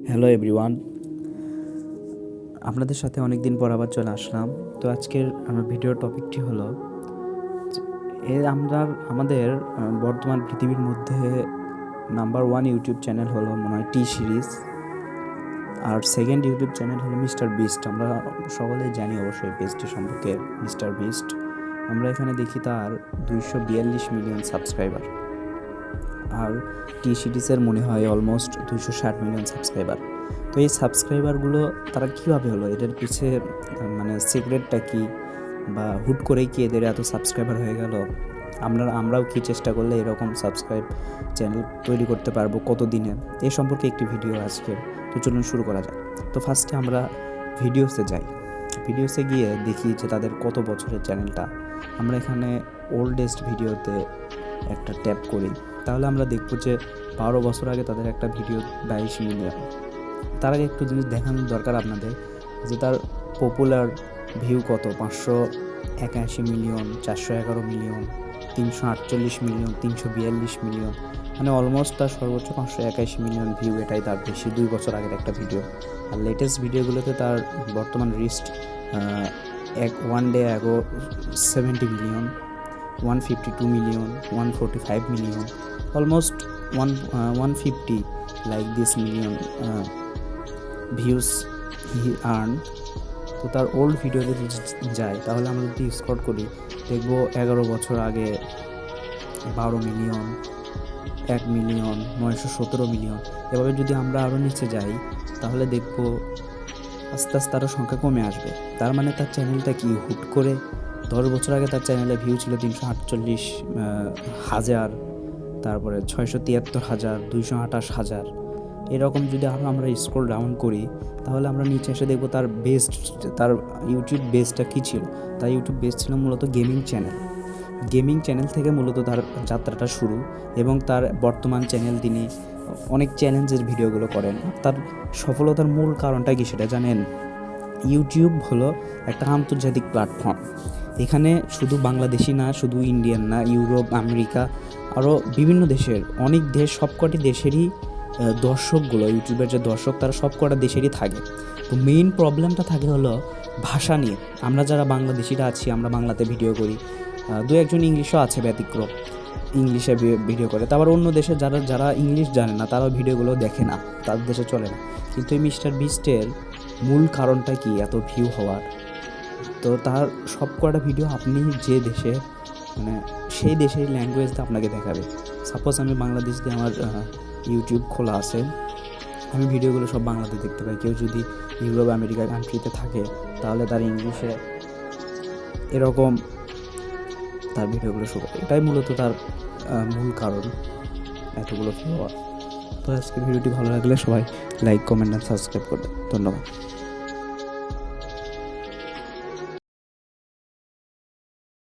Hello everyone, আপনাদের সাথে অনেক দিন পর আবার চলে আসলাম। তো আজকের আমার ভিডিওর টপিকটি হলো আমাদের বর্তমান পৃথিবীর মধ্যে নাম্বার 1 ইউটিউব চ্যানেল হলো মনে হয় টি সিরিজ, আর সেকেন্ড ইউটিউব চ্যানেল হলো মিস্টার বিস্ট। আমরা সকলেই জানি অবশ্যই পেজটি সম্পর্কে। মিস্টার বিস্ট আমরা এখানে দেখি তার 242 মিলিয়ন সাবস্ক্রাইবার, আর টি সিরিজের মনে হয় অলমোস্ট 260 মিলিয়ন সাবস্ক্রাইবার। তো এই সাবস্ক্রাইবারগুলো তারা কীভাবে হলো, এদের পিছে মানে সিক্রেটটা কি, বা হুট করেই কি এদের এত সাবস্ক্রাইবার হয়ে গেল? আমরাও কি চেষ্টা করলে এরকম সাবস্ক্রাইব চ্যানেল তৈরি করতে পারবো কত দিনে, এই সম্পর্কে একটি ভিডিও আজকে। তো চলুন শুরু করা যাক। তো ফার্স্টে আমরা ভিডিওসে যাই। ভিডিওসে গিয়ে দেখি যে তাদের কত বছরের চ্যানেলটা। আমরা এখানে ওল্ডেস্ট ভিডিওতে একটা ট্যাপ করি, তাহলে আমরা দেখব যে 12 বছর আগে তাদের একটা ভিডিও 22 মিলিয়ন। তার আগে একটু জিনিস দেখানোর দরকার আপনাদের, যে তার পপুলার ভিউ কত: 581 মিলিয়ন, 411 মিলিয়ন, 348 মিলিয়ন, 342 মিলিয়ন, মানে অলমোস্ট তার সর্বোচ্চ 581 মিলিয়ন ভিউ। এটাই তার বেশি 2 বছর আগের একটা ভিডিও। আর লেটেস্ট ভিডিওগুলোতে তার বর্তমান রিস্ট one day ago 70 million, 152 million, 145 million, almost 150 like this million views he earned. তো তার ওল্ড ভিডিওতে যদি যায়, তাহলে আমরা যদি স্ক্রল করি দেখবো 11 বছর আগে 12 মিলিয়ন, 1 মিলিয়ন, 917 মিলিয়ন। এভাবে যদি আমরা আরও নিচে যাই, তাহলে দেখবো আস্তে আস্তে আরও সংখ্যা কমে আসবে। তার মানে তার চ্যানেলটা কি হুট করে 10 বছর আগে তার চ্যানেলে ভিউ ছিল 348,000, তারপরে 673,000, 228,000। এরকম যদি আরও আমরা স্ক্রল ডাউন করি, তাহলে আমরা নিচে এসে দেখব তার ইউটিউব বেসটা কী ছিল। তার ইউটিউব বেস ছিল মূলত গেমিং চ্যানেল থেকে মূলত তার যাত্রাটা শুরু, এবং তার বর্তমান চ্যানেল তিনি অনেক চ্যালেঞ্জের ভিডিওগুলো করেন। তার সফলতার মূল কারণটা কি সেটা জানেন? ইউটিউব হলো একটা আন্তর্জাতিক প্ল্যাটফর্ম। এখানে শুধু বাংলাদেশি না, শুধু ইন্ডিয়ান না, ইউরোপ, আমেরিকা, আরও বিভিন্ন দেশের অনেক দেশ, সবকটি দেশেরই দর্শকগুলো, ইউটিউবের যে দর্শক, তারা সবকটা দেশেরই থাকে। তো মেইন প্রবলেমটা থাকে হলো ভাষা নিয়ে। আমরা যারা বাংলাদেশিরা আছি, আমরা বাংলাতে ভিডিও করি, দু একজন ইংলিশও আছে ব্যতিক্রম, ইংলিশে ভিডিও করে। তারপর অন্য দেশে যারা ইংলিশ জানে না, তারাও ভিডিওগুলো দেখে না, তাদের দেশে চলে না। কিন্তু এই মিস্টার বিস্টের মূল কারণটা কি এত ভিউ হওয়ার? তো তার সব কটা ভিডিও আপনি যে দেশে, মানে সেই দেশের ল্যাঙ্গুয়েজটা আপনাকে দেখাবে। সাপোজ আমি বাংলাদেশ দিয়ে আমার ইউটিউব খোলা আছে, আমি ভিডিওগুলো সব বাংলাতে দেখতে পাই। কেউ যদি ইউরোপ, আমেরিকা কান্ট্রিতে থাকে, তাহলে তার ইংলিশে এরকম তার ভিডিওগুলো শো করে। এটাই মূলত তার মূল কারণ এতগুলো ভিউ হওয়ার। তো আজকে ভিডিওটি ভালো লাগলে সবাই লাইক, কমেন্ট আর সাবস্ক্রাইব করবেন। ধন্যবাদ।